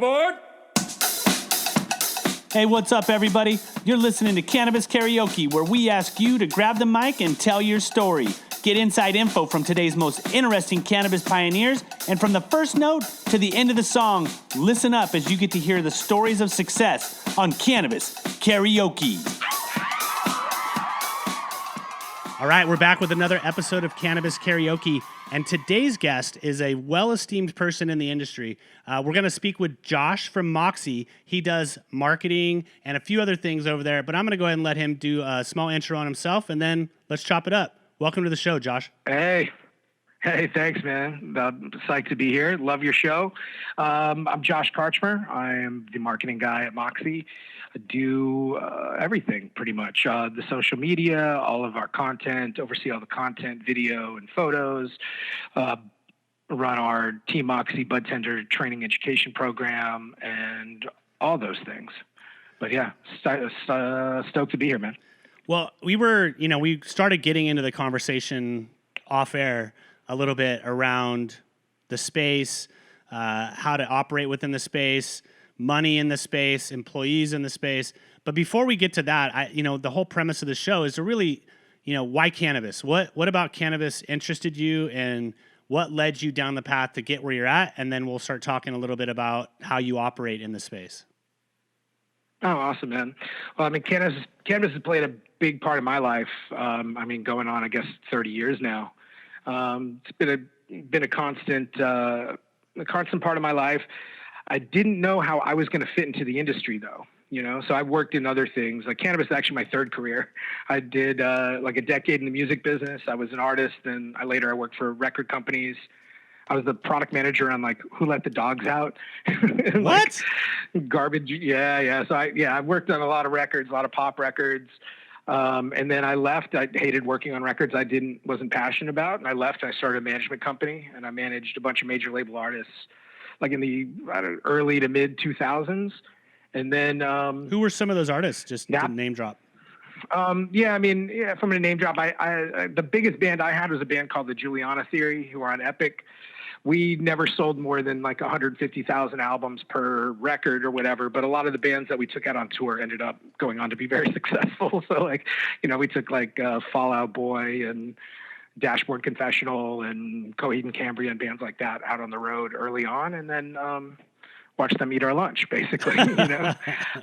aboard! Hey, what's up, everybody? You're listening to Cannabis Karaoke, where we ask you to grab the mic and tell your story. Get inside info from today's most interesting cannabis pioneers, and from the first note to the end of the song, listen up as you get to hear the stories of success on Cannabis Karaoke. All right, we're back with another episode of Cannabis Karaoke, and today's guest is a well-esteemed person in the industry. We're going to speak with Josh from Moxie. He does marketing and a few other things over there, but I'm going to go ahead and let him do a small intro on himself, and then let's chop it up. Welcome to the show, Josh. Hey, thanks, man. I'm psyched to be here. Love your show. I'm Josh Karchmer. I am the marketing guy at Moxie. I do everything pretty much. The social media, all of our content, oversee all the content, video and photos, run our Team Moxie Bud Tender training education program, and all those things. But yeah, stoked to be here, man. Well, we started getting into the conversation off air a little bit around the space, how to operate within the space, money in the space, employees in the space. But before we get to that, the whole premise of the show is to really, why cannabis? What about cannabis interested you, and what led you down the path to get where you're at? And then we'll start talking a little bit about how you operate in the space. Oh, awesome, man. Well, cannabis has played a big part of my life. Going on, I guess, 30 years now. It's been a constant part of my life. I didn't know how I was going to fit into the industry, though. So I've worked in other things. Like cannabis is actually my third career. I did like a decade in the music business. I was an artist, and I worked for record companies. I was the product manager on Who Let the Dogs Out. What? Garbage. Yeah. So I worked on a lot of records, a lot of pop records. And then I left. I hated working on records I wasn't passionate about. And I left. I started a management company, and I managed a bunch of major label artists, like in the early to mid 2000s. And then who were some of those artists? Just to name drop. If I'm going to name drop, I the biggest band I had was a band called the Juliana Theory, who were on Epic. We never sold more than 150,000 albums per record or whatever, but a lot of the bands that we took out on tour ended up going on to be very successful. So we took Fall Out Boy and Dashboard Confessional and Coheed and Cambria and bands like that out on the road early on, and then watched them eat our lunch, basically.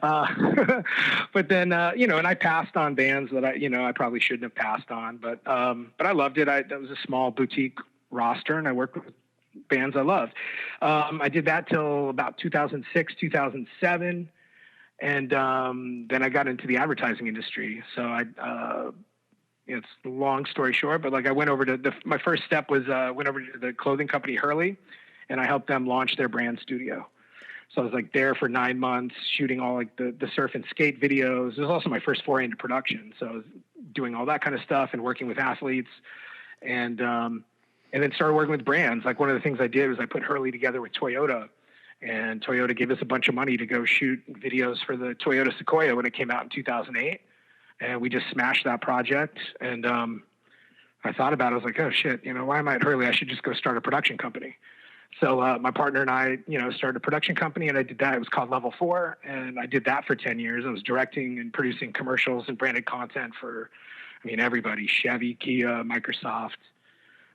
But then and I passed on bands that I probably shouldn't have passed on, but I loved it. That was a small boutique roster, and I worked with bands I loved. I did that till about 2006, 2007. And then I got into the advertising industry. So it's a long story short, but I went over to my first step was went over to the clothing company Hurley, and I helped them launch their brand studio. So I was there for 9 months shooting all the surf and skate videos. It was also my first foray into production. So I was doing all that kind of stuff and working with athletes, and then started working with brands. One of the things I did was I put Hurley together with Toyota, and Toyota gave us a bunch of money to go shoot videos for the Toyota Sequoia when it came out in 2008. And we just smashed that project. And I thought about it. I was like, oh shit, why am I at Hurley? I should just go start a production company. So my partner and I, started a production company, and I did that. It was called Level 4. And I did that for 10 years. I was directing and producing commercials and branded content for, everybody, Chevy, Kia, Microsoft,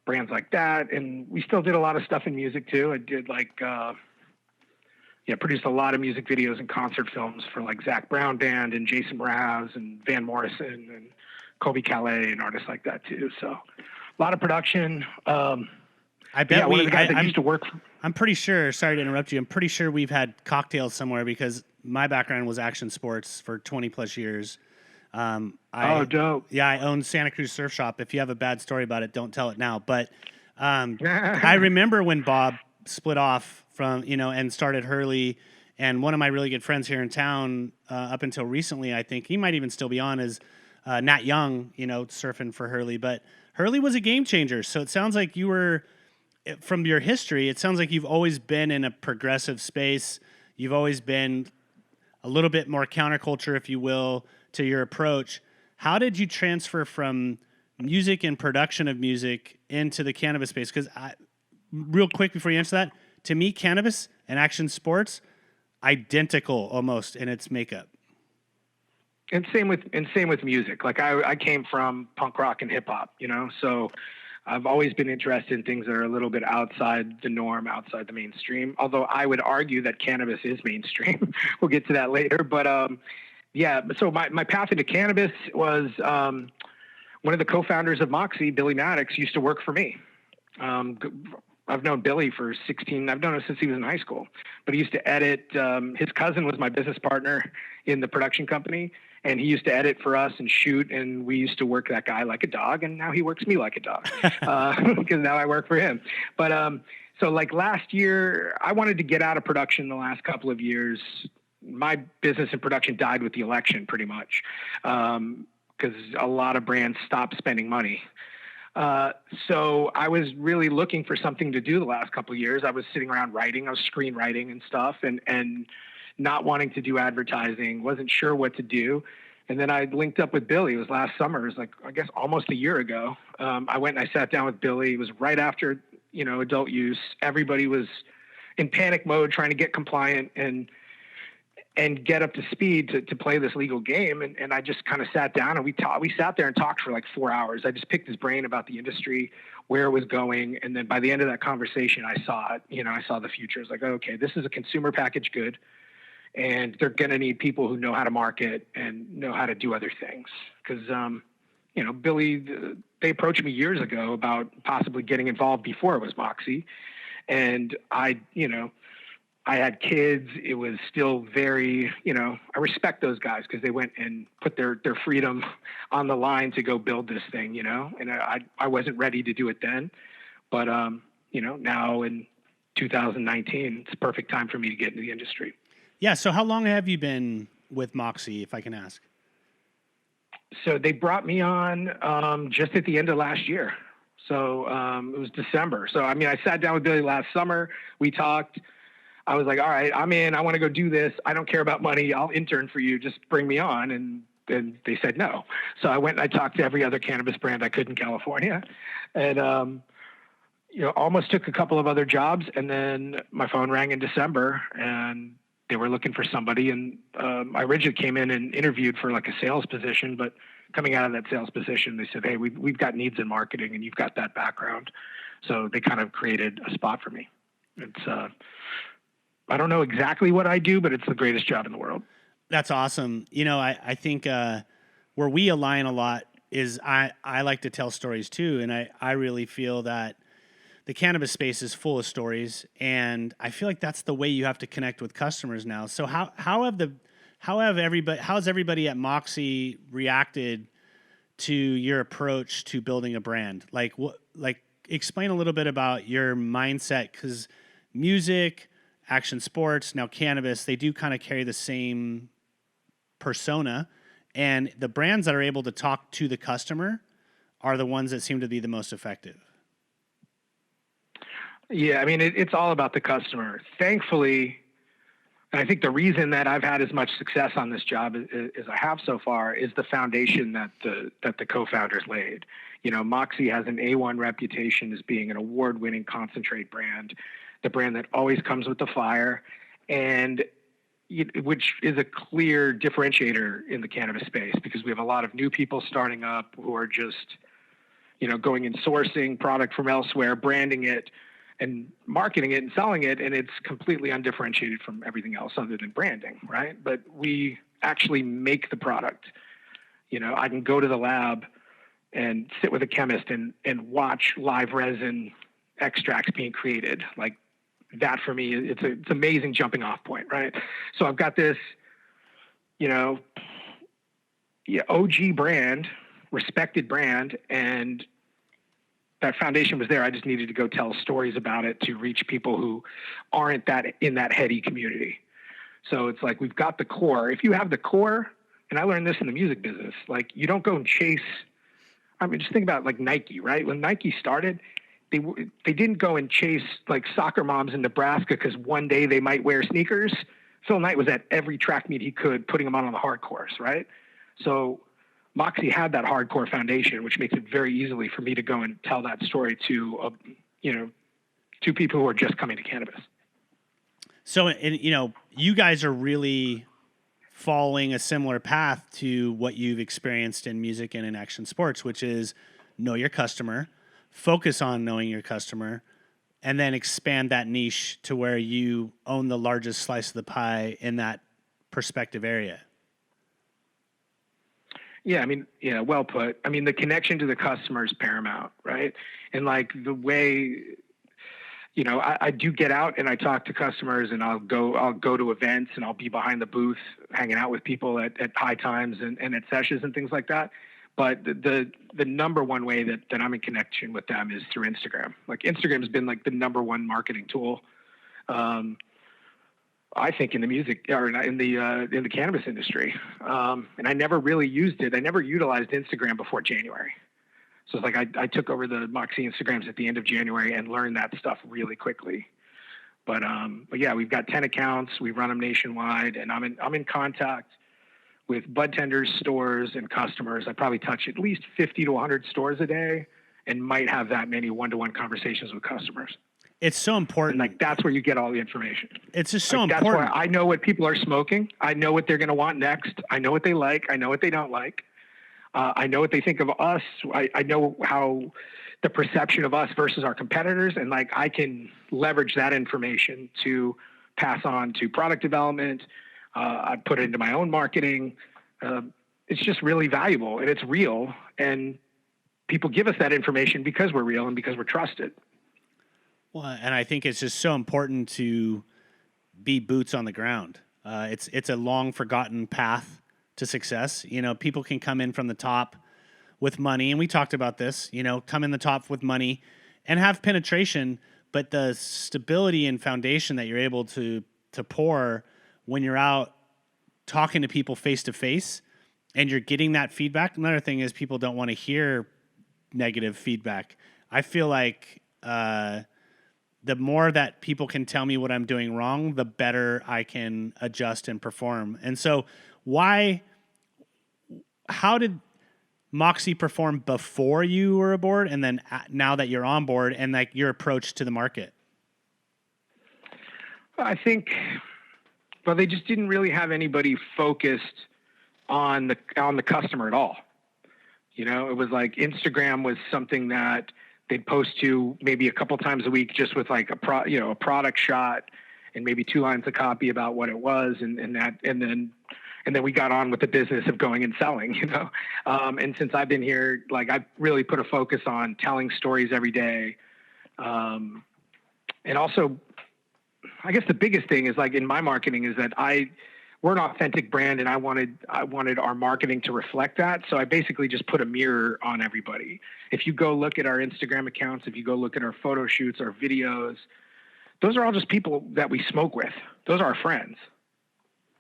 brands like that. And we still did a lot of stuff in music too. I did produced a lot of music videos and concert films for Zach Brown Band and Jason Mraz and Van Morrison and Colby Calais and artists like that too. So a lot of production. I bet one of the guys that used to work. I'm pretty sure, sorry to interrupt you, I'm pretty sure we've had cocktails somewhere, because my background was action sports for 20 plus years. Dope. Yeah, I owned Santa Cruz Surf Shop. If you have a bad story about it, don't tell it now. But I remember when Bob split off from, and started Hurley, and one of my really good friends here in town, up until recently, I think he might even still be on, is Nat Young, surfing for Hurley. But Hurley was a game changer. So it sounds like you were, from your history, it sounds like you've always been in a progressive space. You've always been a little bit more counterculture, if you will, to your approach. How did you transfer from music and production of music into the cannabis space? Because real quick before you answer that, to me, cannabis and action sports identical almost in its makeup. And same with music. Like I came from punk rock and hip hop, so I've always been interested in things that are a little bit outside the norm, outside the mainstream. Although I would argue that cannabis is mainstream. We'll get to that later. But yeah, so my path into cannabis was one of the co-founders of Moxie, Billy Maddox, used to work for me. I've known Billy for 16. I've known him since he was in high school, but he used to edit. His cousin was my business partner in the production company, and he used to edit for us and shoot. And we used to work that guy like a dog. And now he works me like a dog because now I work for him. But so like last year, I wanted to get out of production the last couple of years. My business in production died with the election pretty much because a lot of brands stopped spending money. So I was really looking for something to do the last couple of years. I was sitting around writing, I was screenwriting and stuff and not wanting to do advertising, wasn't sure what to do. And then I linked up with Billy. It was last summer. It was like, I guess almost a year ago. I went and I sat down with Billy. It was right after, adult use. Everybody was in panic mode trying to get compliant and get up to speed to play this legal game. And I just kind of sat down and we sat there and talked for like 4 hours. I just picked his brain about the industry, where it was going. And then by the end of that conversation, I saw it, I saw the future. I was like, okay, this is a consumer packaged good and they're going to need people who know how to market and know how to do other things. Cause, Billy, they approached me years ago about possibly getting involved before it was Moxie. And I had kids. It was still very, I respect those guys because they went and put their freedom on the line to go build this thing, and I wasn't ready to do it then. But, now in 2019, it's a perfect time for me to get into the industry. Yeah. So how long have you been with Moxie, if I can ask? So they brought me on just at the end of last year. So it was December. So, I sat down with Billy last summer. We talked. I was like, all right, I'm in. I want to go do this. I don't care about money. I'll intern for you. Just bring me on. And they said no. So I went and I talked to every other cannabis brand I could in California. And, almost took a couple of other jobs. And then my phone rang in December and they were looking for somebody. And I originally came in and interviewed for like a sales position. But coming out of that sales position, they said, hey, we've got needs in marketing and you've got that background. So they kind of created a spot for me. It's I don't know exactly what I do, but it's the greatest job in the world. That's awesome. I think where we align a lot is I like to tell stories too. And I really feel that the cannabis space is full of stories. And I feel like that's the way you have to connect with customers now. So how's everybody at Moxie reacted to your approach to building a brand? Explain a little bit about your mindset, because music, action sports, now cannabis, they do kind of carry the same persona, and the brands that are able to talk to the customer are the ones that seem to be the most effective. Yeah, it's all about the customer. Thankfully, and I think the reason that I've had as much success on this job as I have so far is the foundation that the co-founders laid. Moxie has an A1 reputation as being an award-winning concentrate brand, the brand that always comes with the fire, and which is a clear differentiator in the cannabis space because we have a lot of new people starting up who are just, going and sourcing product from elsewhere, branding it and marketing it and selling it. And it's completely undifferentiated from everything else other than branding. Right. But we actually make the product. I can go to the lab and sit with a chemist and watch live resin extracts being created. Like that for me, it's an amazing jumping off point. Right. So I've got this, OG brand, respected brand, and that foundation was there. I just needed to go tell stories about it to reach people who aren't in that heady community. So it's like, we've got the core. If you have the core, and I learned this in the music business, like you don't go and chase. Just think about like Nike, right? When Nike started, they didn't go and chase like soccer moms in Nebraska because one day they might wear sneakers. Phil Knight was at every track meet he could, putting them on the hard course, right? So Moxie had that hardcore foundation, which makes it very easily for me to go and tell that story to people who are just coming to cannabis. So, and you guys are really following a similar path to what you've experienced in music and in action sports, which is know your customer, focus on knowing your customer, and then expand that niche to where you own the largest slice of the pie in that perspective area. Yeah, I mean, yeah, well put. I mean, the connection to the customer is paramount, right? And like the way, I do get out and I talk to customers, and I'll go to events, and I'll be behind the booth hanging out with people at high times and at sessions and things like that. But the number one way that I'm in connection with them is through Instagram. Like Instagram has been like the number one marketing tool, I think, in the music or in the cannabis industry. And I never really used it. I never utilized Instagram before January. So it's like I took over the Moxie Instagrams at the end of January and learned that stuff really quickly. But yeah, we've got 10 accounts. We run them nationwide, and I'm in contact with bud tenders, stores, and customers. I probably touch at least 50 to 100 stores a day, and might have that many one-to-one conversations with customers. It's so important. And like that's where you get all the information. It's just so important. That's why I know what people are smoking. I know what they're going to want next. I know what they like. I know what they don't like. I know what they think of us. I know how the perception of us versus our competitors, and like I can leverage that information to pass on to product development. I put it into my own marketing. It's just really valuable, and it's real. And people give us that information because we're real and because we're trusted. Well, and I think it's just so important to be boots on the ground. It's a long forgotten path to success. People can come in from the top with money, and we talked about this, come in the top with money and have penetration, but the stability and foundation that you're able to pour when you're out talking to people face to face and you're getting that feedback. Another thing is people don't want to hear negative feedback. I feel like the more that people can tell me what I'm doing wrong, the better I can adjust and perform. And so how did Moxie perform before you were aboard, and then now that you're on board, and like your approach to the market? I think, well, they just didn't really have anybody focused on the customer at all. It was like Instagram was something that they'd post to maybe a couple times a week, just with like a product shot and maybe 2 lines of copy about what it was, and then we got on with the business of going and selling, and since I've been here, like I've really put a focus on telling stories every day. And also, I guess the biggest thing is like in my marketing is that we're an authentic brand, and I wanted our marketing to reflect that. So I basically just put a mirror on everybody. If you go look at our Instagram accounts, if you go look at our photo shoots, our videos, those are all just people that we smoke with. Those are our friends.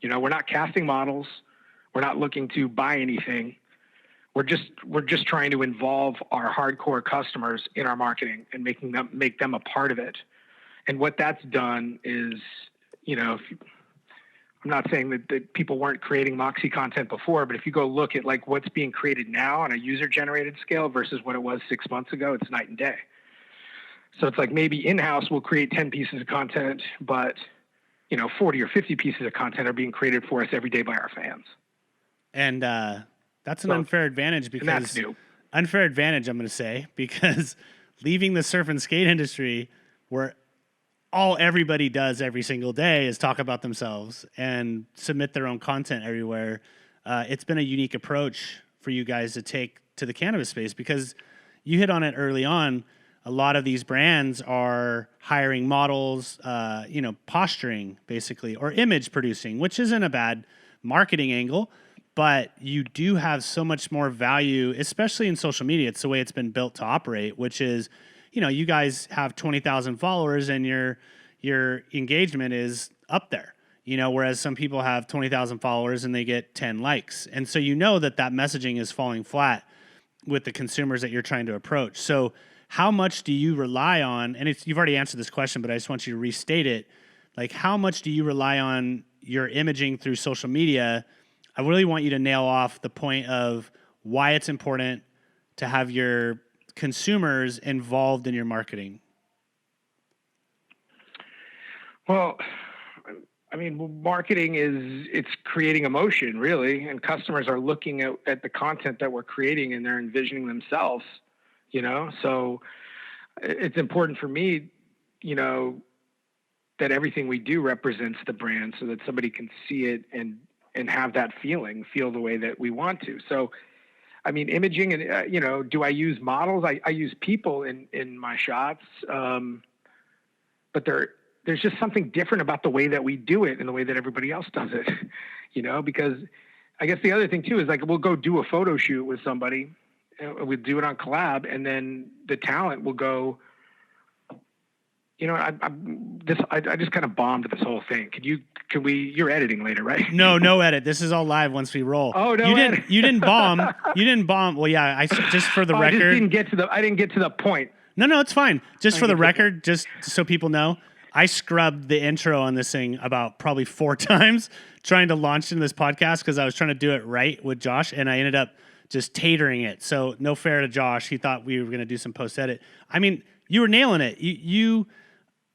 We're not casting models. We're not looking to buy anything. We're just trying to involve our hardcore customers in our marketing and make them a part of it. And what that's done is, I'm not saying that people weren't creating Moxie content before, but if you go look at like what's being created now on a user-generated scale versus what it was 6 months ago, it's night and day. So it's like maybe in-house we'll create 10 pieces of content, but 40 or 50 pieces of content are being created for us every day by our fans. And that's an unfair advantage, because that's new. Unfair advantage, I'm going to say, because leaving the surf and skate industry where all everybody does every single day is talk about themselves and submit their own content everywhere. It's been a unique approach for you guys to take to the cannabis space, because you hit on it early on. A lot of these brands are hiring models, posturing basically, or image producing, which isn't a bad marketing angle, but you do have so much more value, especially in social media. It's the way it's been built to operate, which is, you guys have 20,000 followers and your engagement is up there, whereas some people have 20,000 followers and they get 10 likes. And so that messaging is falling flat with the consumers that you're trying to approach. So how much do you rely on, and you've already answered this question, but I just want you to restate it, like how much do you rely on your imaging through social media? I really want you to nail off the point of why it's important to have your consumers involved in your marketing. Well, I mean, marketing it's creating emotion, really, and customers are looking at the content that we're creating and they're envisioning themselves, So it's important for me, that everything we do represents the brand so that somebody can see it and have that feel the way that we want to. So, I mean, imaging and, do I use models? I use people in my shots. But there's just something different about the way that we do it and the way that everybody else does it, because I guess the other thing too is like, we'll go do a photo shoot with somebody, we'll do it on collab, and then the talent will go, I just kind of bombed this whole thing. You're editing later, right? No edit. This is all live once we roll. Oh, no, you didn't bomb. You didn't bomb. Well, yeah, I just for the record. I didn't get to the point. No, it's fine. Just for the record, just so people know, I scrubbed the intro on this thing about probably 4 times trying to launch into this podcast because I was trying to do it right with Josh, and I ended up just tatering it. So no fair to Josh. He thought we were going to do some post-edit. I mean, you were nailing it. You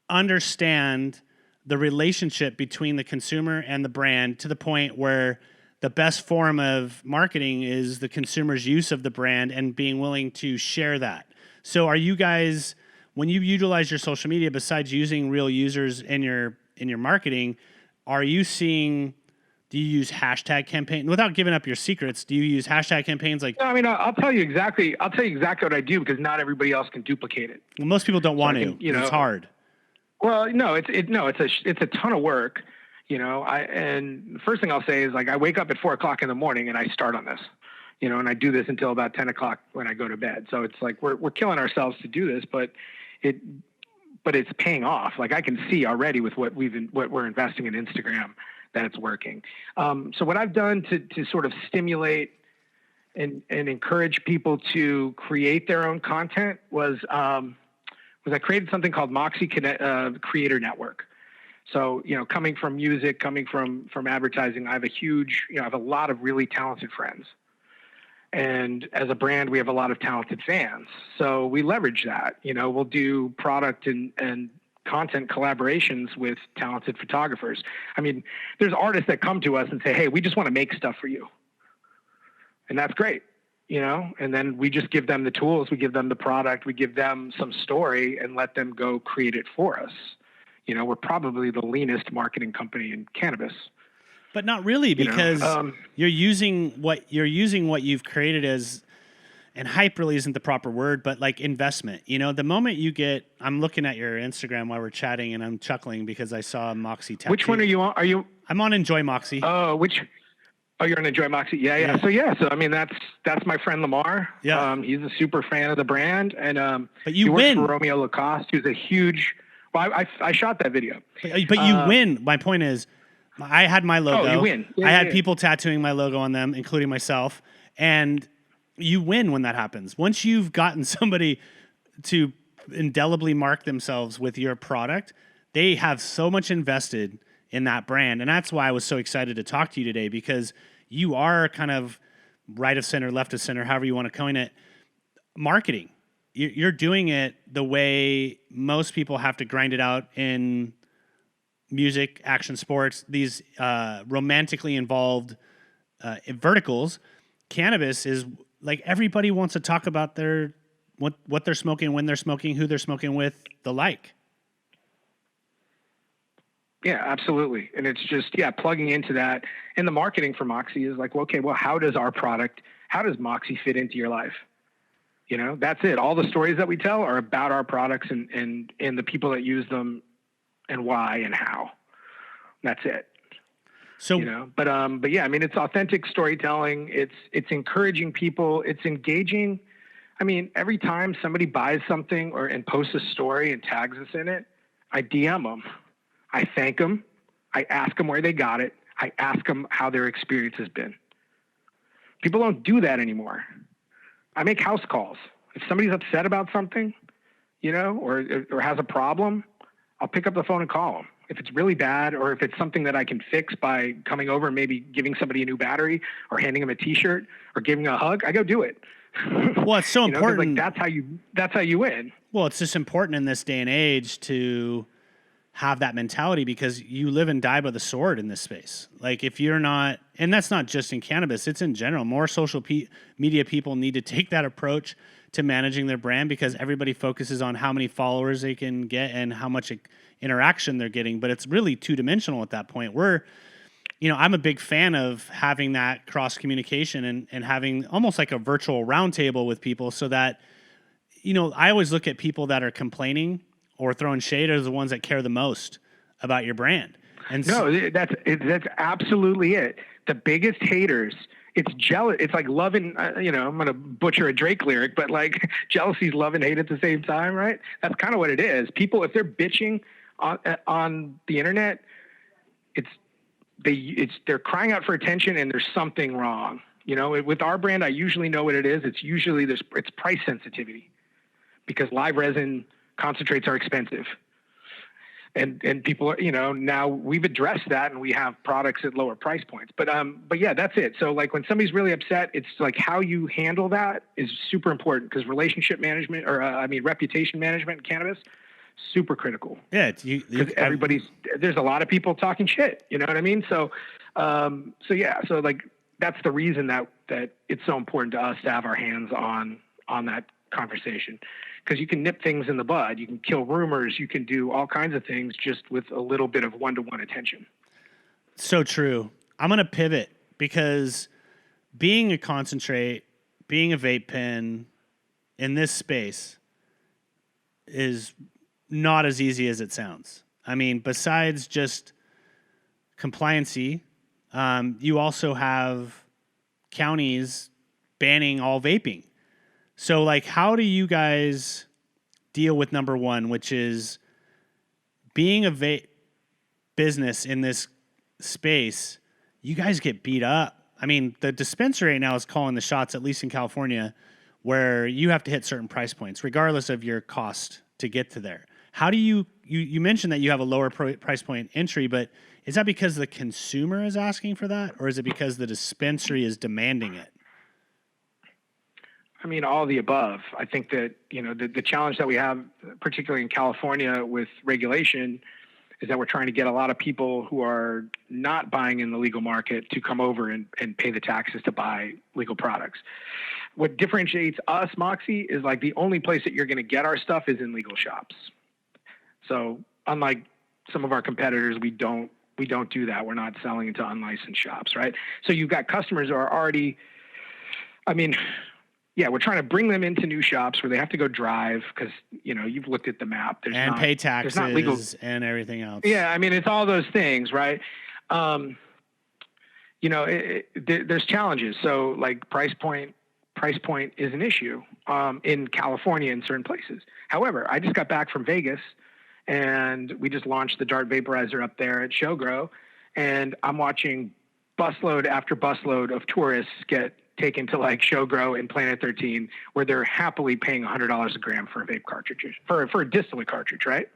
understand the relationship between the consumer and the brand to the point where the best form of marketing is the consumer's use of the brand and being willing to share that. So are you guys, when you utilize your social media, besides using real users in your marketing, do you use hashtag campaign without giving up your secrets? Do you use hashtag campaigns like? No, I mean, I'll tell you exactly what I do because not everybody else can duplicate it. Well, most people don't want to. It's hard. Well, no, it's a ton of work, and the first thing I'll say is like, I wake up at 4:00 in the morning and I start on this, and I do this until about 10 o'clock when I go to bed. So it's like, we're killing ourselves to do this, but it's paying off. Like I can see already with what we're investing in Instagram that it's working. So what I've done to sort of stimulate and encourage people to create their own content was I created something called Moxie Cadet, Creator Network. So, coming from music, coming from advertising, I have a lot of really talented friends. And as a brand, we have a lot of talented fans. So we leverage that. We'll do product and content collaborations with talented photographers. I mean, there's artists that come to us and say, hey, we just want to make stuff for you. And that's great. And then we just give them the tools, we give them the product, we give them some story and let them go create it for us. We're probably the leanest marketing company in cannabis. But not really, because you're using what you've created as, and hype really isn't the proper word, but like investment. The moment I'm looking at your Instagram while we're chatting and I'm chuckling because I saw a Moxie tattoo. Which one are you on? I'm on Enjoy Moxie. Oh, you're on Enjoy Moxie. Yeah. So I mean, that's my friend Lamar. Yeah. He's a super fan of the brand, and but you he win. Works for Romeo Lacoste, who's a huge. Well, I shot that video. But you win. My point is, I had my logo. Oh, you win. Yeah, I had people tattooing my logo on them, including myself, and you win when that happens. Once you've gotten somebody to indelibly mark themselves with your product, they have so much invested in that brand. And that's why I was so excited to talk to you today, because you are kind of right of center, left of center, however you want to coin it, marketing. You're doing it the way most people have to grind it out in music, action sports, these romantically involved verticals. Cannabis is like, everybody wants to talk about what they're smoking, when they're smoking, who they're smoking with, the like. Yeah, absolutely. And it's just, plugging into that. And the marketing for Moxie is like, well, okay, well, how does Moxie fit into your life? That's it. All the stories that we tell are about our products and the people that use them and why and how. That's it. So, but yeah, I mean, it's authentic storytelling. It's encouraging people. It's engaging. I mean, every time somebody buys something and posts a story and tags us in it, I DM them. I thank them. I ask them where they got it. I ask them how their experience has been. People don't do that anymore. I make house calls. If somebody's upset about something, or has a problem, I'll pick up the phone and call them. If it's really bad, or if it's something that I can fix by coming over and maybe giving somebody a new battery or handing them a T-shirt or giving a hug, I go do it. Well, it's so important. That's how you win. Well, it's just important in this day and age to have that mentality, because you live and die by the sword in this space. Like if you're not, and that's not just in cannabis, it's in general, more social media people need to take that approach to managing their brand, because everybody focuses on how many followers they can get and how much interaction they're getting. But it's really two-dimensional at that point. I'm a big fan of having that cross communication and having almost like a virtual roundtable with people, so that, I always look at people that are complaining or throwing shade as the ones that care the most about your brand. And that's absolutely it. The biggest haters, it's jealous. It's like loving, I'm going to butcher a Drake lyric, but like jealousy's love and hate at the same time, right? That's kind of what it is. People, if they're bitching on the internet, they're crying out for attention, and there's something wrong. With our brand, I usually know what it is. It's usually it's price sensitivity, because live resin concentrates are expensive. And people are, now we've addressed that, and we have products at lower price points. But yeah, that's it. So like when somebody's really upset, it's like how you handle that is super important, because relationship management, or reputation management in cannabis, super critical. Yeah, because there's a lot of people talking shit. You know what I mean? So like that's the reason that it's so important to us to have our hands on that conversation, because you can nip things in the bud. You can kill rumors. You can do all kinds of things just with a little bit of one-to-one attention. So true. I'm going to pivot, because being a concentrate, being a vape pen in this space is not as easy as it sounds. I mean, besides just compliancy, you also have counties banning all vaping. So, like, how do you guys deal with number one, which is being a vape business in this space? You guys get beat up. I mean, the dispensary right now is calling the shots, at least in California, where you have to hit certain price points, regardless of your cost to get to there. How do you mentioned that you have a lower price point entry, but is that because the consumer is asking for that, or is it because the dispensary is demanding it? I mean, all of the above. I think that, the challenge that we have, particularly in California with regulation, is that we're trying to get a lot of people who are not buying in the legal market to come over and pay the taxes to buy legal products. What differentiates us, Moxie, is like the only place that you're going to get our stuff is in legal shops. So unlike some of our competitors, we don't do that. We're not selling into unlicensed shops, right? So you've got customers who are already, we're trying to bring them into new shops where they have to go drive, because, you've looked at the map. Pay taxes not legal, and everything else. Yeah, it's all those things, right? There's challenges. So like price point is an issue in California in certain places. However, I just got back from Vegas, and we just launched the Dart vaporizer up there at Showgrow, and I'm watching busload after busload of tourists get taken to like Showgrow and Planet 13, where they're happily paying $100 a gram for a vape cartridge, for a distillate cartridge, right?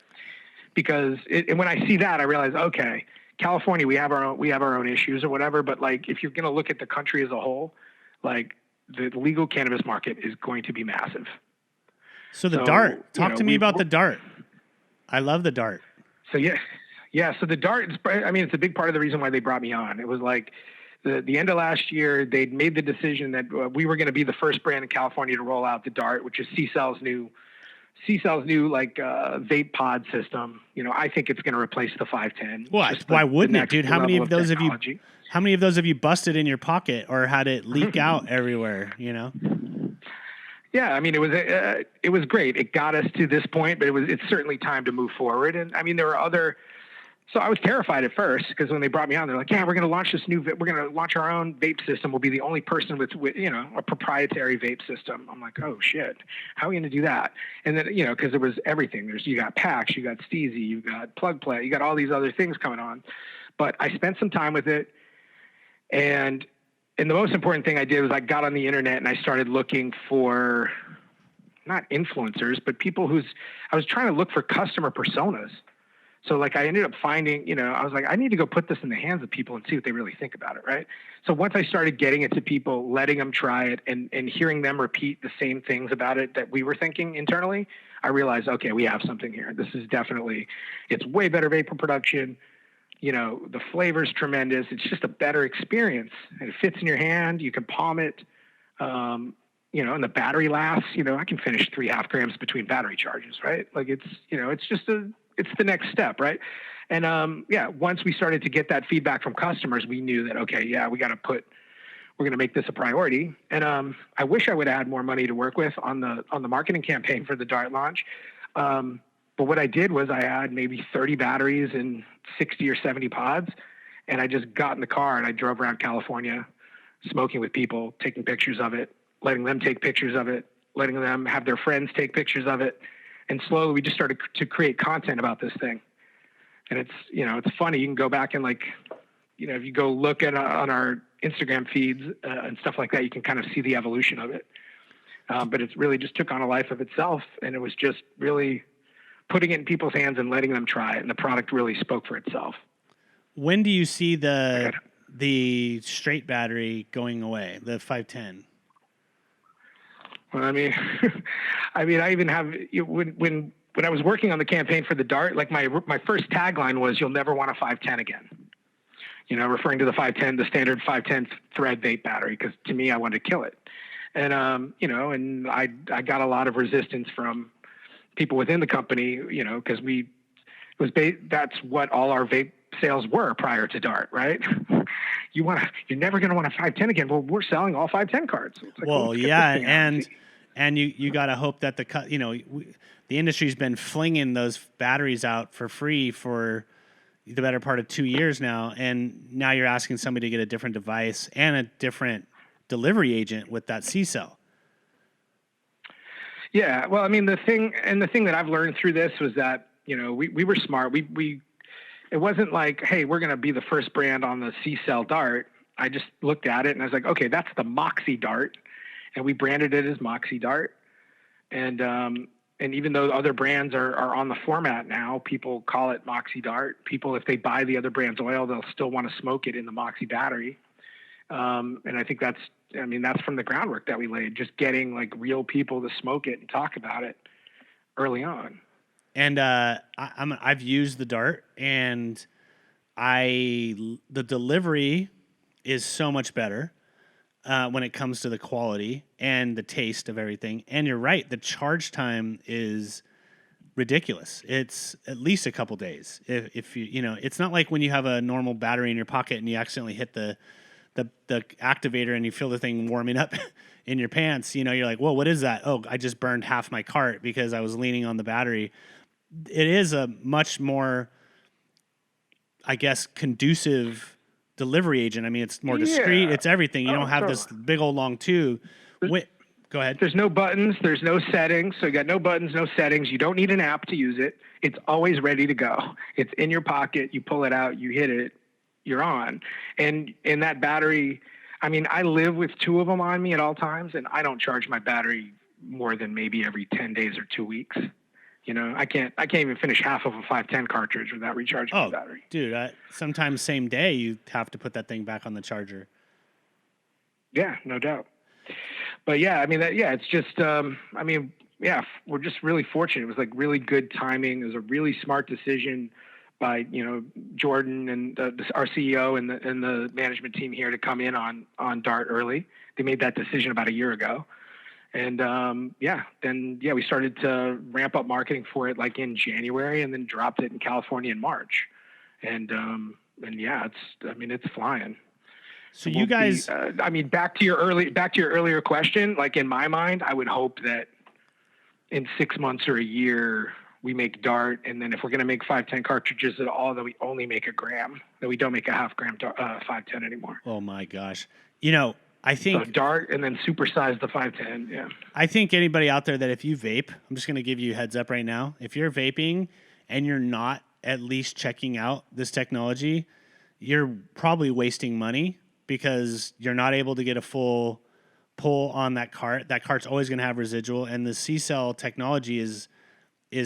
Because and when I see that, I realize, okay, California, we have our own issues or whatever, but like if you're going to look at the country as a whole, like the legal cannabis market is going to be massive. So the Dart, talk to me about the Dart. I love the Dart. So yeah. So the Dart, it's a big part of the reason why they brought me on. It was like the end of last year, they'd made the decision that we were going to be the first brand in California to roll out the Dart, which is C-Cell's new like vape pod system. I think it's going to replace the 510. What? Why wouldn't it, dude? How many of those have you busted in your pocket or had it leak out everywhere? Yeah, it was great. It got us to this point, but it's certainly time to move forward. And there were other. So I was terrified at first, because when they brought me on, they're like, "Yeah, we're going to launch we're going to launch our own vape system. We'll be the only person with a proprietary vape system." I'm like, "Oh shit, how are we going to do that?" And then because it was everything. You got PAX, you got Steezy, you got Plug Play, you got all these other things coming on. But I spent some time with it, and the most important thing I did was I got on the internet and I started looking for not influencers, but people I was trying to look for customer personas. So like I ended up finding, I was like, I need to go put this in the hands of people and see what they really think about it, right? So once I started getting it to people, letting them try it and hearing them repeat the same things about it that we were thinking internally, I realized, okay, we have something here. This is definitely, it's way better vapor production. The flavor's tremendous. It's just a better experience. And it fits in your hand. You can palm it. And the battery lasts, I can finish 3.5 grams between battery charges, right? Like it's the next step, right? And once we started to get that feedback from customers, we knew that, okay, yeah, we're going to make this a priority. And I wish I would add more money to work with on the marketing campaign for the Dart launch. But what I did was I had maybe 30 batteries and 60 or 70 pods. And I just got in the car and I drove around California smoking with people, taking pictures of it, letting them take pictures of it, letting them have their friends take pictures of it. And slowly we just started to create content about this thing. And it's funny. You can go back and if you go look at on our Instagram feeds and stuff like that, you can kind of see the evolution of it. But it's really just took on a life of itself. And it was just really putting it in people's hands and letting them try it. And the product really spoke for itself. When do you see the straight battery going away, the 510? Well, I mean, I even have when I was working on the campaign for the Dart, like my first tagline was, "You'll never want a 510 again." Referring to the 510, the standard 510 thread vape battery, because to me, I wanted to kill it. And and I got a lot of resistance from people within the company, because that's what all our vape sales were prior to Dart, right? You're never going to want a 510 again. Well, we're selling all 510 cards. It's like, well, yeah, and you got to hope that the industry's been flinging those batteries out for free for the better part of 2 years now, and now you're asking somebody to get a different device and a different delivery agent with that C-cell. Yeah, well, I mean, the thing that I've learned through this was that we were smart. It wasn't like, hey, we're going to be the first brand on the C-cell Dart. I just looked at it and I was like, okay, that's the Moxie Dart, and we branded it as Moxie Dart. And even though other brands are on the format now, people call it Moxie Dart. People, if they buy the other brand's oil, they'll still want to smoke it in the Moxie battery. And I think that's from the groundwork that we laid, just getting like real people to smoke it and talk about it early on. And I've used the Dart, and the delivery is so much better when it comes to the quality and the taste of everything. And you're right, the charge time is ridiculous. It's at least a couple days. If it's not like when you have a normal battery in your pocket and you accidentally hit the activator and you feel the thing warming up in your pants. You're like, whoa, what is that? Oh, I just burned half my cart because I was leaning on the battery. It is a much more, I guess, conducive delivery agent. I mean, it's more discreet. It's everything. You don't have this big old long tube. Go ahead. There's no buttons. There's no settings. So you got no buttons, no settings. You don't need an app to use it. It's always ready to go. It's in your pocket. You pull it out. You hit it. You're on. And in that battery, I mean, I live with 2 of them on me at all times, and I don't charge my battery more than maybe every 10 days or 2 weeks. I can't even finish half of a 510 cartridge without recharging my battery. Dude, sometimes same day you have to put that thing back on the charger. Yeah, no doubt. But yeah, I mean, it's just, we're just really fortunate. It was like really good timing. It was a really smart decision by, Jordan and our CEO and the management team here to come in on Dart early. They made that decision about a year ago. And we started to ramp up marketing for it like in January, and then dropped it in California in March. And it's flying. So you guys, back to your earlier question, like in my mind, I would hope that in 6 months or a year we make Dart, and then if we're going to make 510 cartridges at all, that we only make 1 gram, that we don't make a 0.5 gram 510 anymore. Oh my gosh. I think so Dart and then supersize the 510. Yeah. I think anybody out there that if you vape, I'm just going to give you a heads up right now. If you're vaping and you're not at least checking out this technology, you're probably wasting money because you're not able to get a full pull on that cart. That cart's always going to have residual, and the C-cell technology is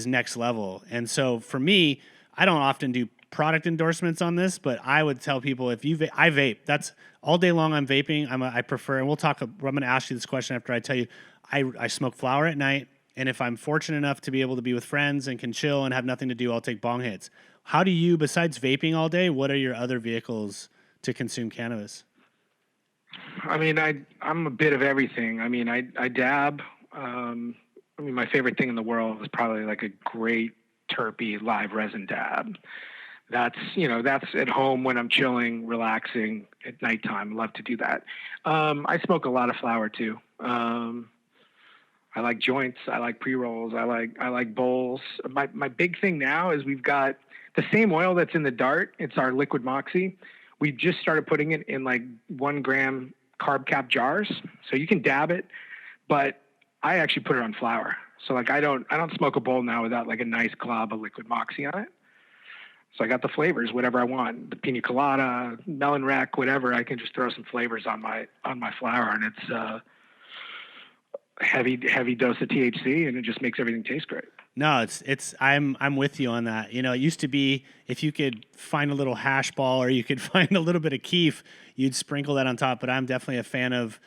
next level. And so for me, I don't often do product endorsements on this, but I would tell people if you I vape. That's all day long. I'm vaping. I prefer, and we'll talk. I'm going to ask you this question after I tell you. I smoke flower at night, and if I'm fortunate enough to be able to be with friends and can chill and have nothing to do, I'll take bong hits. How do you, besides vaping all day, what are your other vehicles to consume cannabis? I mean, I'm a bit of everything. I mean, I dab. I mean, my favorite thing in the world is probably like a great terpy live resin dab. That's at home when I'm chilling, relaxing at nighttime. I love to do that. I smoke a lot of flower too. I like joints. I like pre-rolls. I like bowls. My big thing now is we've got the same oil that's in the dart. It's our liquid Moxie. We just started putting it in like 1 gram carb cap jars. So you can dab it, but I actually put it on flower. So like I don't smoke a bowl now without like a nice glob of liquid Moxie on it. So I got the flavors, whatever I want, the pina colada, melon wreck, whatever. I can just throw some flavors on my flower, and it's heavy dose of THC, and it just makes everything taste great. No, I'm with you on that. You know, it used to be if you could find a little hash ball or you could find a little bit of keef, you'd sprinkle that on top. But I'm definitely a fan of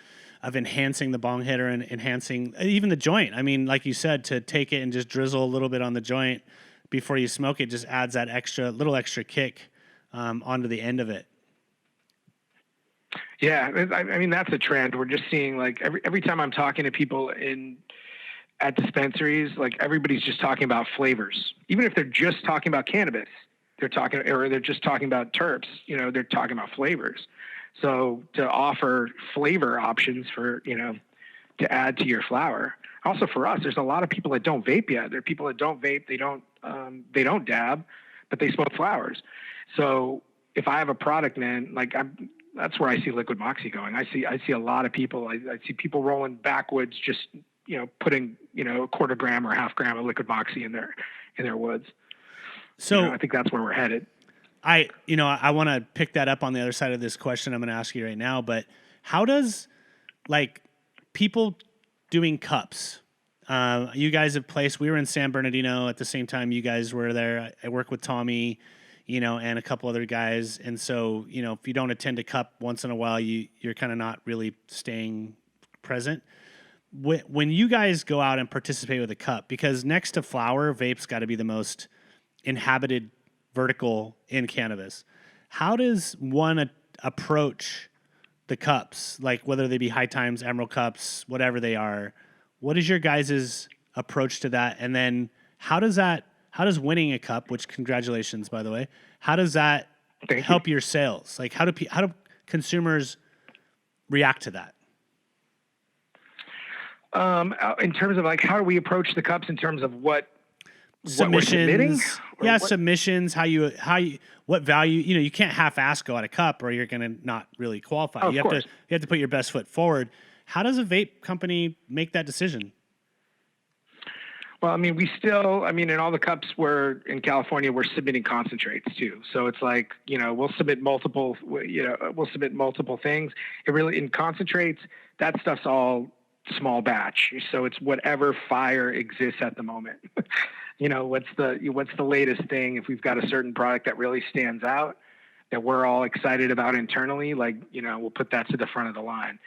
enhancing the bong hitter and enhancing even the joint. I mean, like you said, to take it and just drizzle a little bit on the joint before you smoke it just adds that little extra kick onto the end of it. Yeah, I mean that's a trend. We're just seeing like every time I'm talking to people at dispensaries, like everybody's just talking about flavors. Even if they're just talking about cannabis, they're just talking about terps. You know, they're talking about flavors. So to offer flavor options for to add to your flower. Also for us, there's a lot of people that don't vape yet. There are people that don't vape. They don't dab, but they smoke flowers. So if I have a product, man, like that's where I see liquid Moxie going. I see a lot of people. I see people rolling backwoods, just putting a quarter gram or half gram of liquid Moxie in their woods. So I think that's where we're headed. I want to pick that up on the other side of this question I'm going to ask you right now. But how does like people doing cups? You guys have placed. We were in San Bernardino at the same time you guys were there. I work with Tommy, and a couple other guys. And so, if you don't attend a cup once in a while, you're kind of not really staying present. When you guys go out and participate with a cup, because next to flower, vape's got to be the most inhabited vertical in cannabis. How does one approach the cups, like whether they be High Times, Emerald cups, whatever they are? What is your guys' approach to that? And then how does winning a cup, which congratulations, by the way, how does that help your sales? Like how do consumers react to that? In terms of like, how do we approach the cups in terms of what submissions? Submissions, what value, you can't half-ass go at a cup or you're going to not really qualify. Oh, you have to put your best foot forward. How does a vape company make that decision? Well, I mean, in all the cups in California, we're submitting concentrates too. So it's like, we'll submit multiple things. It really, in concentrates, that stuff's all small batch. So it's whatever fire exists at the moment. What's the latest thing? If we've got a certain product that really stands out that we're all excited about internally, like, we'll put that to the front of the line.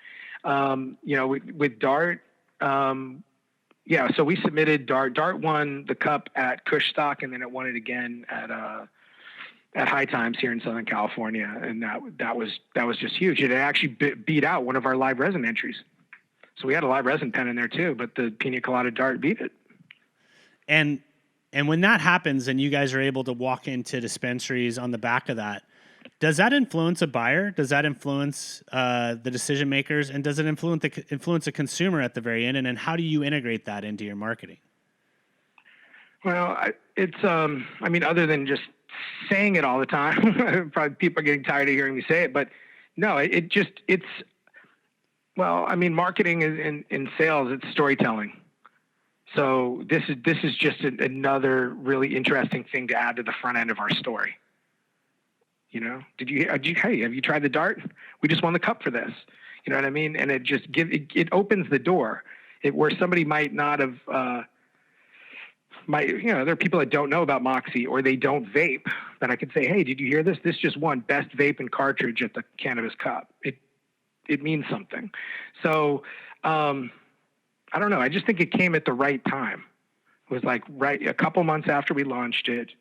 With Dart, so we submitted Dart. Dart won the cup at Kushstock, and then it won it again at High Times here in Southern California, and that was just huge. It actually beat out one of our live resin entries. So we had a live resin pen in there too, but the Pina Colada Dart beat it. And when that happens, and you guys are able to walk into dispensaries on the back of that, does that influence a buyer? Does that influence the decision makers? And does it influence a consumer at the very end? And then how do you integrate that into your marketing? Well, other than just saying it all the time, probably people are getting tired of hearing me say it, but no, marketing is in sales, it's storytelling. So this is just another really interesting thing to add to the front end of our story. Have you tried the Dart? We just won the cup for this. You know what I mean? And it opens the door where somebody might not have, there are people that don't know about Moxie or they don't vape that I could say, hey, did you hear this? This just won best vape and cartridge at the Cannabis Cup. It means something. So, I don't know. I just think it came at the right time. It was like a couple months after we launched it,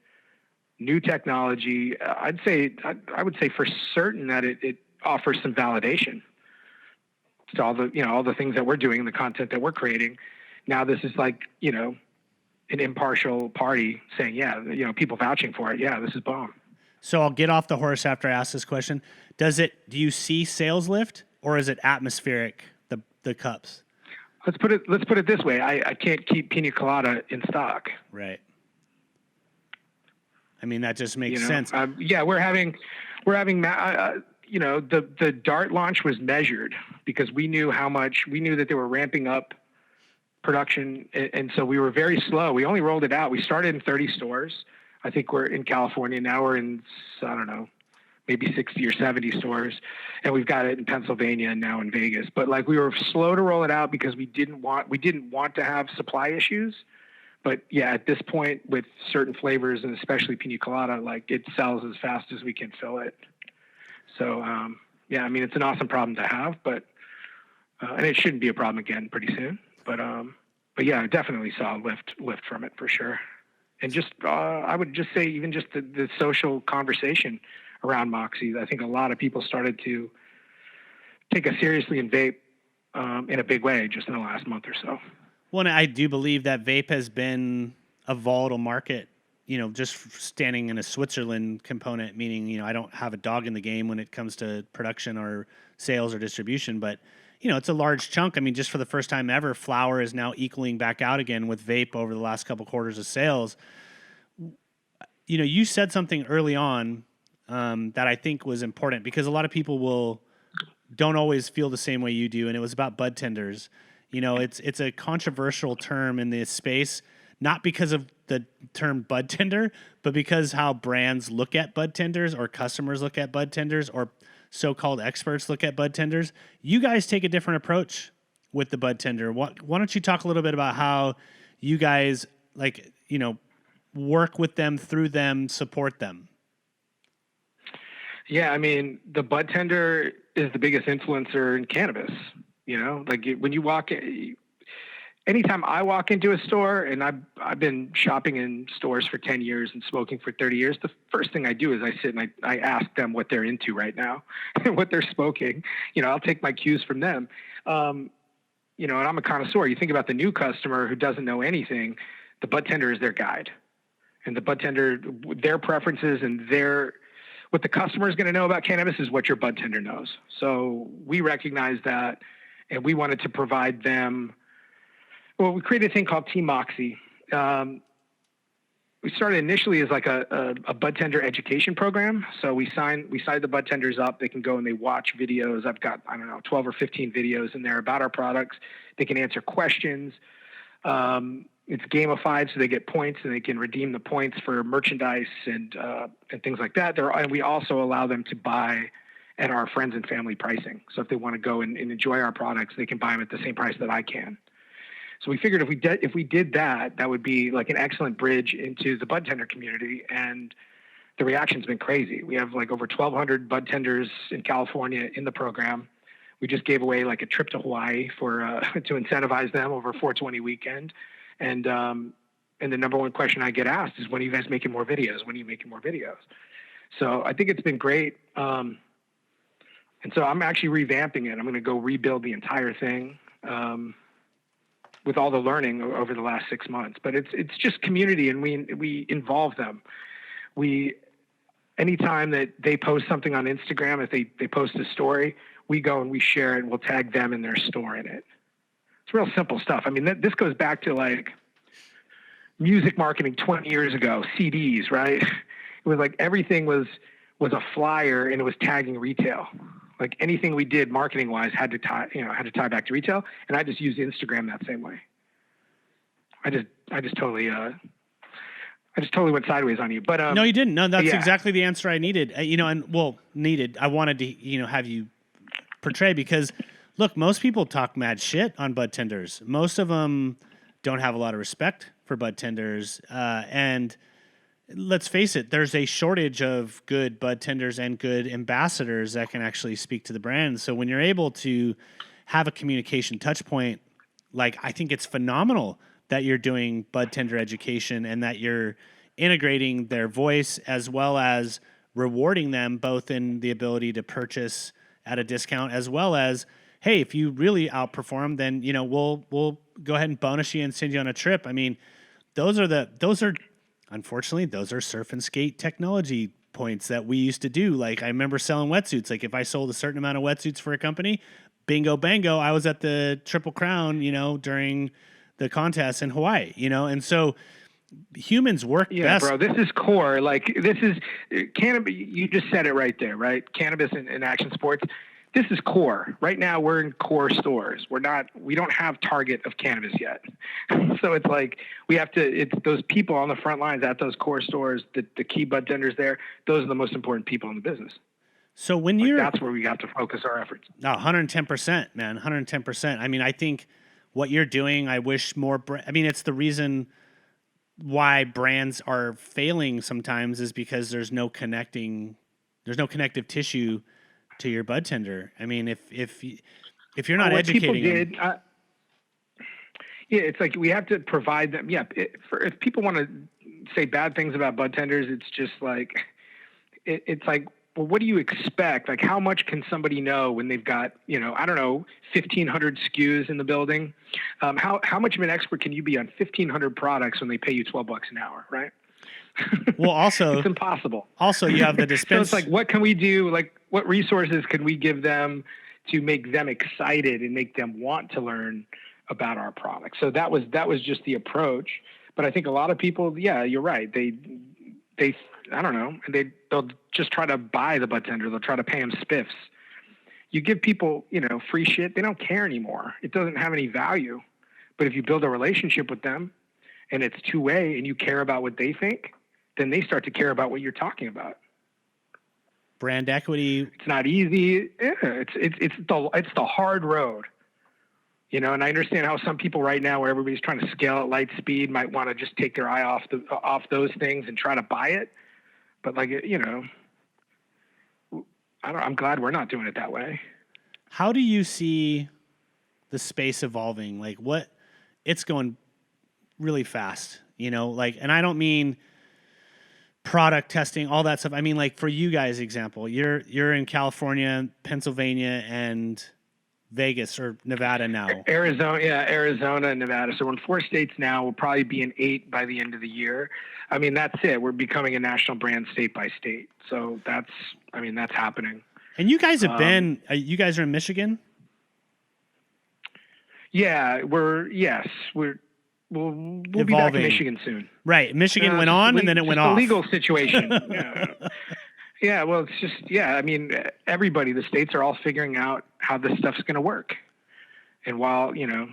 new technology. I would say for certain that it offers some validation to all the things that we're doing, the content that we're creating. Now this is like, an impartial party saying, yeah, people vouching for it. Yeah, this is bomb. So I'll get off the horse after I ask this question. Do you see sales lift, or is it atmospheric, the cups? Let's put it this way. I can't keep pina colada in stock. Right. I mean, that just makes sense. Yeah, we're having, the Dart launch was measured because we knew that they were ramping up production. And so we were very slow. We only rolled it out. We started in 30 stores. I think we're in California. Now we're in, I don't know, maybe 60 or 70 stores. And we've got it in Pennsylvania and now in Vegas. But like, we were slow to roll it out because we didn't want to have supply issues. But yeah, at this point with certain flavors and especially pina colada, like it sells as fast as we can fill it. So, yeah, I mean, it's an awesome problem to have, but, and it shouldn't be a problem again pretty soon, but yeah, I definitely saw a lift from it for sure. And just, I would just say even just the social conversation around Moxie, I think a lot of people started to take us seriously and vape, in a big way just in the last month or so. Well, and I do believe that vape has been a volatile market, just standing in a Switzerland component, meaning, I don't have a dog in the game when it comes to production or sales or distribution, but, it's a large chunk. I mean, just for the first time ever, flower is now equaling back out again with vape over the last couple quarters of sales. You said something early on that I think was important because a lot of people don't always feel the same way you do, and it was about bud tenders. It's a controversial term in this space, not because of the term bud tender, but because how brands look at bud tenders or customers look at bud tenders or so-called experts look at bud tenders. You guys take a different approach with the bud tender. Why don't you talk a little bit about how you guys work with them, through them, support them? Yeah, I mean, the bud tender is the biggest influencer in cannabis. Like when you walk in, anytime I walk into a store, and I've been shopping in stores for 10 years and smoking for 30 years, the first thing I do is I sit and I ask them what they're into right now and what they're smoking. I'll take my cues from them. And I'm a connoisseur. You think about the new customer who doesn't know anything, the bud tender is their guide. And the bud tender, their preferences and what the customer is going to know about cannabis is what your bud tender knows. So we recognize that, and we wanted to provide them. Well, we created a thing called Team Moxie. We started initially as like a bud tender education program. So we signed the bud tenders up. They can go and they watch videos. I've got, 12 or 15 videos in there about our products. They can answer questions. It's gamified, so they get points and they can redeem the points for merchandise and things like that. And we also allow them to buy at our friends and family pricing. So if they want to go and enjoy our products, they can buy them at the same price that I can. So we figured if we did that, that would be like an excellent bridge into the bud tender community. And the reaction's been crazy. We have like over 1,200 bud tenders in California in the program. We just gave away like a trip to Hawaii to incentivize them over 420 weekend. And the number one question I get asked is, when are you guys making more videos? When are you making more videos? So I think it's been great. And so I'm actually revamping it. I'm going to go rebuild the entire thing with all the learning over the last 6 months. But it's just community, and we involve them. Anytime that they post something on Instagram, if they post a story, we go and we share it, and we'll tag them in their store in it. It's real simple stuff. I mean, this goes back to like music marketing 20 years ago, CDs, right? It was like everything was a flyer, and it was tagging retail. Like anything we did marketing wise had to tie back to retail. And I just used Instagram that same way. I just totally went sideways on you, but no, you didn't. No, that's exactly the answer I needed. I wanted to, have you portray, because look, most people talk mad shit on bud tenders. Most of them don't have a lot of respect for bud tenders. And let's face it, there's a shortage of good bud tenders and good ambassadors that can actually speak to the brand. So when you're able to have a communication touch point, like, I think it's phenomenal that you're doing bud tender education and that you're integrating their voice as well as rewarding them both in the ability to purchase at a discount as well as, hey, if you really outperform, then, you know, we'll go ahead and bonus you and send you on a trip. I mean, those are unfortunately, those are surf and skate technology points that we used to do. Like, I remember selling wetsuits. Like, if I sold a certain amount of wetsuits for a company, bingo bango, I was at the Triple Crown, you know, during the contest in Hawaii, you know. And so humans work best. Bro, this is core. Like, this is cannabis. You just said it right there, right? Cannabis and action sports. This is core. Right now, we're in core stores. We don't have Target of cannabis yet. So it's like it's those people on the front lines at those core stores, the key bud tenders there. Those are the most important people in the business. So when that's where we have to focus our efforts. No, 110%, man, 110%. I mean, I think what you're doing, I wish more. I mean, it's the reason why brands are failing sometimes is because there's no connective tissue to your bud tender. I mean, if you're not educating them, it's like we have to provide them. Yeah, if people want to say bad things about bud tenders, it's just like it's like, well, what do you expect? Like, how much can somebody know when they've got, you know, I don't know, 1,500 SKUs in the building? How much of an expert can you be on 1,500 products when they pay you $12 an hour, right? Well, also it's impossible. Also, you have the dispense. So it's like, what can we do? Like, what resources can we give them to make them excited and make them want to learn about our product? So that was just the approach. But I think a lot of people, yeah, you're right. They I don't know, they'll just try to buy the bud tender. They'll try to pay them spiffs. You give people, you know, free shit, they don't care anymore. It doesn't have any value. But if you build a relationship with them and it's two-way and you care about what they think, then they start to care about what you're talking about. Brand equity. It's not easy. Yeah, it's the hard road. You know, and I understand how some people right now, where everybody's trying to scale at light speed, might want to just take their eye off those things and try to buy it. But, like, you know, I'm glad we're not doing it that way. How do you see the space evolving? Like, it's going really fast, you know, like, and I don't mean product testing, all that stuff. I mean, like, for you guys, example, you're in California, Pennsylvania, and Vegas or Nevada now. Arizona and Nevada. So we're in 4 states now. We'll probably be in 8 by the end of the year. I mean, that's it. We're becoming a national brand state by state. So that's happening. And you guys have been, you guys are in Michigan? Yeah, we'll be back in Michigan soon. Right. Michigan went on and then it went off. A legal situation. Yeah, well, it's just, I mean, everybody, the states are all figuring out how this stuff's going to work. And while, you know,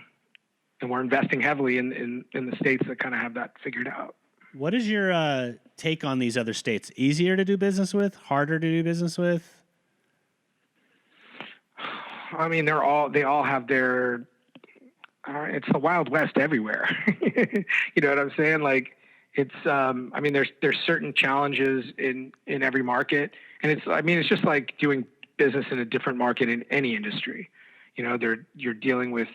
and we're investing heavily in the states that kind of have that figured out. What is your take on these other states? Easier to do business with? Harder to do business with? I mean, they all have their, it's the Wild West everywhere. You know what I'm saying? Like, it's, I mean, there's certain challenges in every market. And it's just like doing business in a different market in any industry. You know, you're dealing with,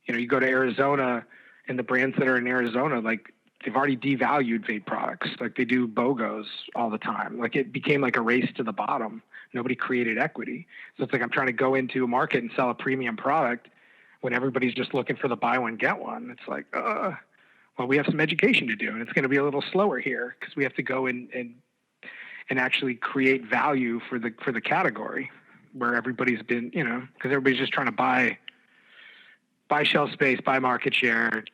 you know, you go to Arizona and the brands that are in Arizona, like, they've already devalued vape products. Like, they do BOGOs all the time. Like, it became like a race to the bottom. Nobody created equity. So it's like, I'm trying to go into a market and sell a premium product when everybody's just looking for the buy one, get one. It's like, well, we have some education to do, and it's going to be a little slower here because we have to go and actually create value for the category where everybody's been, you know, because everybody's just trying to buy shelf space, buy market share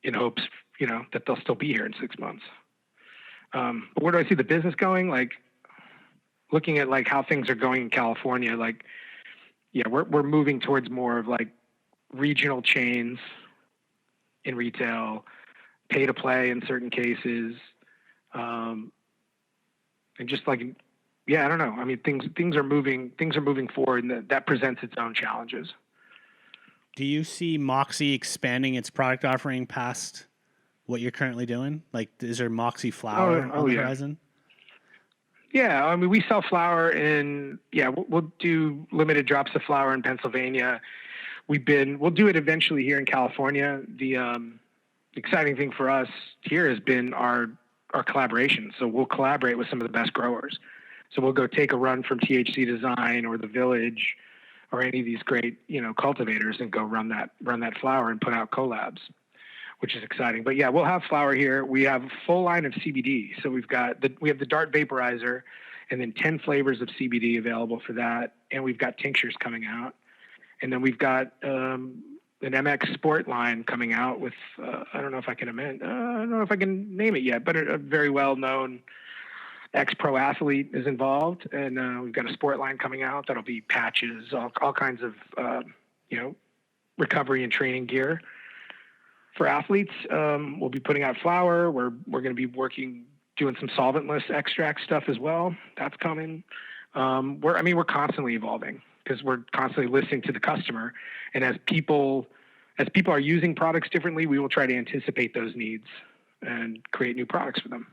in hopes, you know, that they'll still be here in 6 months. But where do I see the business going? Like, looking at like how things are going in California, like, yeah, we're moving towards more of like regional chains in retail, pay to play in certain cases. And just like, yeah, I don't know. I mean, things are moving forward, and that presents its own challenges. Do you see Moxie expanding its product offering past what you're currently doing? Like, is there Moxie flower on the yeah. horizon? Yeah, I mean, we sell flower we'll do limited drops of flower in Pennsylvania. We'll do it eventually here in California. The exciting thing for us here has been our collaboration. So we'll collaborate with some of the best growers. So we'll go take a run from THC Design or the Village or any of these great, cultivators and go run that flower and put out collabs, which is exciting. But yeah, we'll have flower here. We have a full line of CBD. So we have the Dart Vaporizer and then 10 flavors of CBD available for that. And we've got tinctures coming out. And then we've got an MX Sport line coming out with, I don't know if I can name it yet, but a very well-known ex-pro athlete is involved. And we've got a sport line coming out that'll be patches, all kinds of, recovery and training gear for athletes. We'll be putting out flower. We're going to be doing some solventless extract stuff as well. That's coming. We're constantly evolving because we're constantly listening to the customer. And as people are using products differently, we will try to anticipate those needs and create new products for them.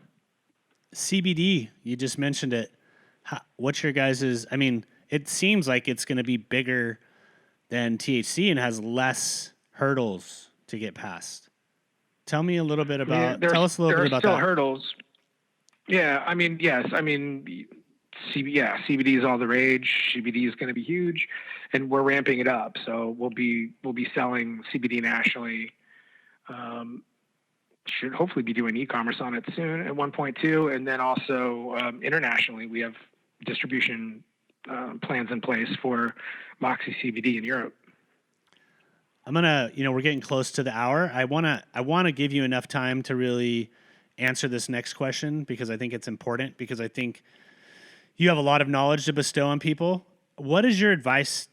CBD, you just mentioned it. What's your guys's? I mean, it seems like it's going to be bigger than THC and has less hurdles to get past. Tell me a little bit about. Tell us a little bit about that. There are still hurdles. Yeah, I mean, yes, I mean, CBD is all the rage. CBD is going to be huge, and we're ramping it up. So we'll be selling CBD nationally. Should hopefully be doing e-commerce on it soon at 1.2, and then also internationally, we have distribution plans in place for Moxie CBD in Europe. I'm gonna, we're getting close to the hour. I wanna give you enough time to really answer this next question because I think it's important. Because I think you have a lot of knowledge to bestow on people. What is your advice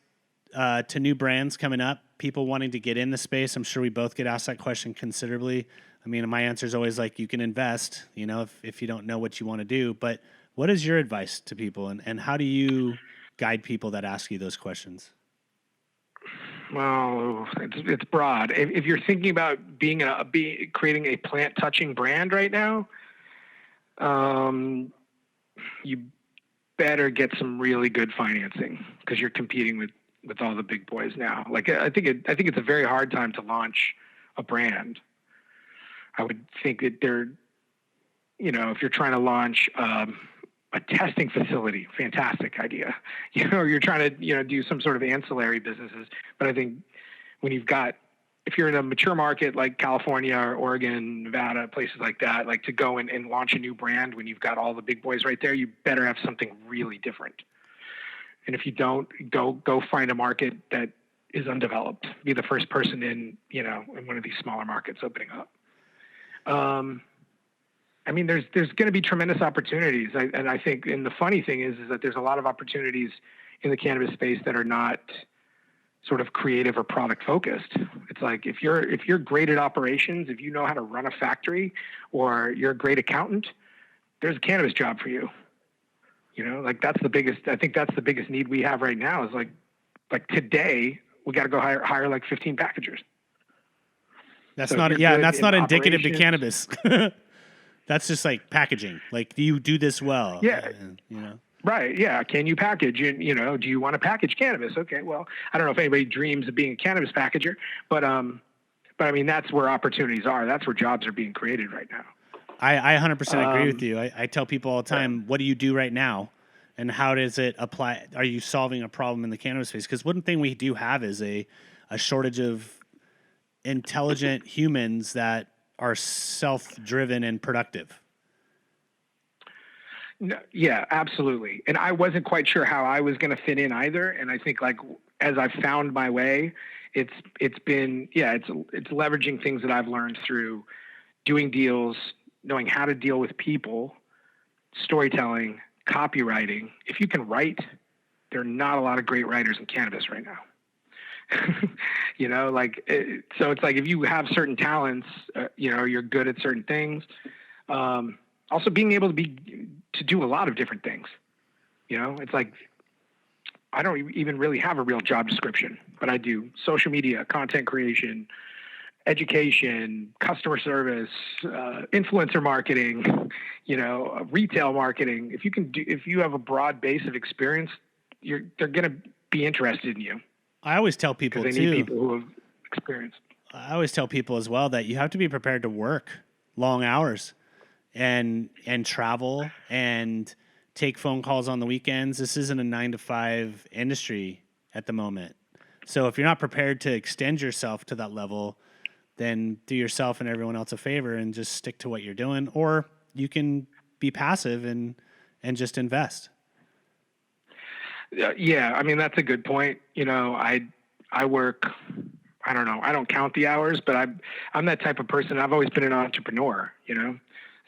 to new brands coming up? People wanting to get in the space. I'm sure we both get asked that question considerably. I mean, my answer is always like, you can invest, if you don't know what you want to do. But what is your advice to people, and how do you guide people that ask you those questions? Well, it's broad. If you're thinking about creating a plant-touching brand right now, you better get some really good financing because you're competing with all the big boys now. Like, I think it's a very hard time to launch a brand. I would think that if you're trying to launch a testing facility, fantastic idea. Or you're trying to do some sort of ancillary businesses. But I think if you're in a mature market like California or Oregon, Nevada, places like that, like to go and launch a new brand when you've got all the big boys right there, you better have something really different. And if you don't, go find a market that is undeveloped. Be the first person in one of these smaller markets opening up. I mean, there's going to be tremendous opportunities. I think, and the funny thing is that there's a lot of opportunities in the cannabis space that are not sort of creative or product focused. It's like, if you're great at operations, if you know how to run a factory, or you're a great accountant, there's a cannabis job for you. That's the biggest need we have right now is like today we got to go hire like 15 packagers. That's not indicative to cannabis. That's just like packaging. Like, do you do this well? Yeah. Right. Yeah. Can you package? Do you want to package cannabis? Okay. Well, I don't know if anybody dreams of being a cannabis packager, but I mean, that's where opportunities are. That's where jobs are being created right now. I 100% agree with you. I tell people all the time, what do you do right now? And how does it apply? Are you solving a problem in the cannabis space? Because one thing we do have is a shortage of intelligent humans that are self-driven and productive. No, yeah, absolutely. And I wasn't quite sure how I was going to fit in either. And I think, like, as I've found my way, it's leveraging things that I've learned through doing deals, knowing how to deal with people, storytelling, copywriting. If you can write, there are not a lot of great writers in cannabis right now. So it's like, if you have certain talents, you're good at certain things. Also being able to do a lot of different things. It's like, I don't even really have a real job description, but I do social media, content creation, education, customer service, influencer marketing, retail marketing. If you have a broad base of experience, they're going to be interested in you. I always tell people they need people who have experience. I always tell people as well that you have to be prepared to work long hours and travel and take phone calls on the weekends. This isn't a 9-to-5 industry at the moment. So if you're not prepared to extend yourself to that level, then do yourself and everyone else a favor and just stick to what you're doing. Or you can be passive and just invest. Yeah, I mean, that's a good point. I work, I don't know, I don't count the hours, but I'm that type of person. I've always been an entrepreneur, It's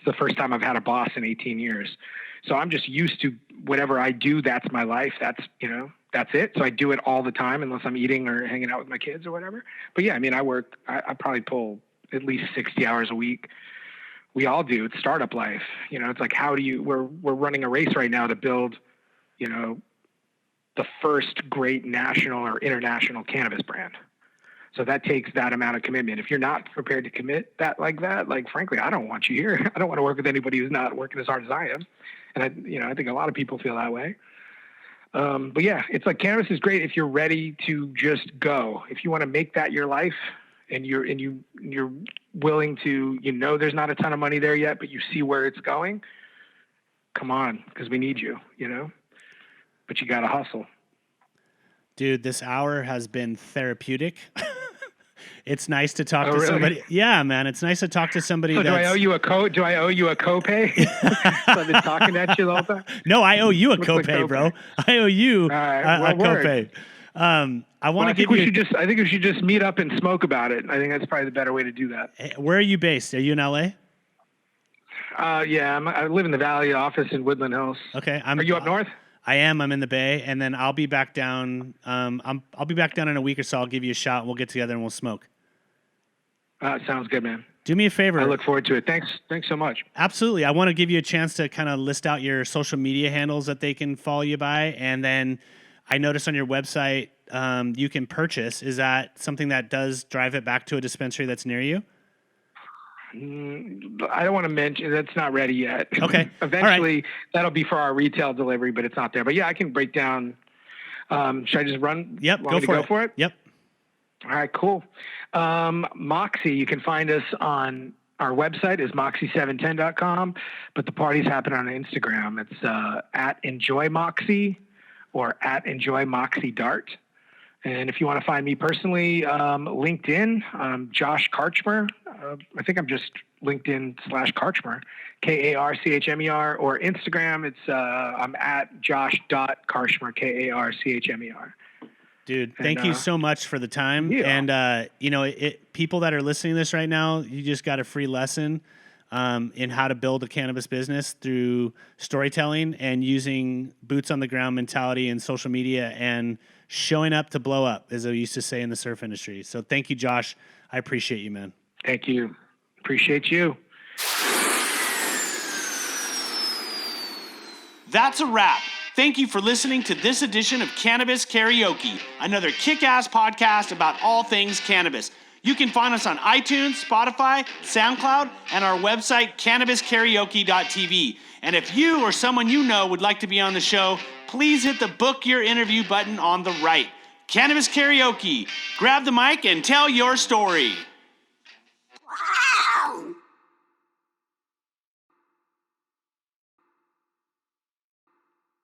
the first time I've had a boss in 18 years. So I'm just used to whatever I do, that's my life. That's it. So I do it all the time unless I'm eating or hanging out with my kids or whatever. But yeah, I mean, I probably pull at least 60 hours a week. We all do. It's startup life. It's like, we're running a race right now to build, the first great national or international cannabis brand. So that takes that amount of commitment. If you're not prepared to commit like frankly, I don't want you here. I don't want to work with anybody who's not working as hard as I am. And I think a lot of people feel that way. But yeah, it's like cannabis is great if you're ready to just go. If you want to make that your life and you're willing to, there's not a ton of money there yet, but you see where it's going. Come on, because we need you, but you got to hustle. Dude, this hour has been therapeutic. It's nice to talk to really? somebody. Yeah, man, it's nice to talk to somebody. So do I owe you a copay? I've been talking at you the whole time. No, I owe you a copay, bro. I owe you a copay. I want to give you. I think we should just meet up and smoke about it. I think that's probably the better way to do that. Hey, where are you based? Are you in LA? Yeah, I live in the Valley office in Woodland Hills. Okay, are you up north? I am. I'm in the Bay, and then I'll be back down. I'll be back down in a week or so. I'll give you a shot. We'll get together and we'll smoke. Sounds good, man. Do me a favor. I look forward to it. Thanks so much. Absolutely. I want to give you a chance to kind of list out your social media handles that they can follow you by, and then I noticed on your website you can purchase. Is that something that does drive it back to a dispensary that's near you? I don't want to mention. That's not ready yet. Okay. Eventually, that'll be for our retail delivery, but it's not there. But yeah, I can break down. Should I just run? Yep. Go for it. Yep. All right, cool. Moxie, you can find us on our website is moxie710.com, but the parties happen on Instagram. It's at EnjoyMoxie or at EnjoyMoxieDart. And if you want to find me personally, LinkedIn, Josh Karchmer. I think I'm just LinkedIn/Karchmer, Karchmer, or Instagram. I'm at josh.karchmer, Karchmer. Dude, thank you so much for the time. Yeah. And, people that are listening to this right now, you just got a free lesson in how to build a cannabis business through storytelling and using boots on the ground mentality and social media and showing up to blow up, as I used to say in the surf industry. So thank you, Josh. I appreciate you, man. Thank you. Appreciate you. That's a wrap. Thank you for listening to this edition of Cannabis Karaoke, another kick-ass podcast about all things cannabis. You can find us on iTunes, Spotify, SoundCloud, and our website, cannabiskaraoke.tv. And if you or someone you know would like to be on the show, please hit the book your interview button on the right. Cannabis Karaoke. Grab the mic and tell your story.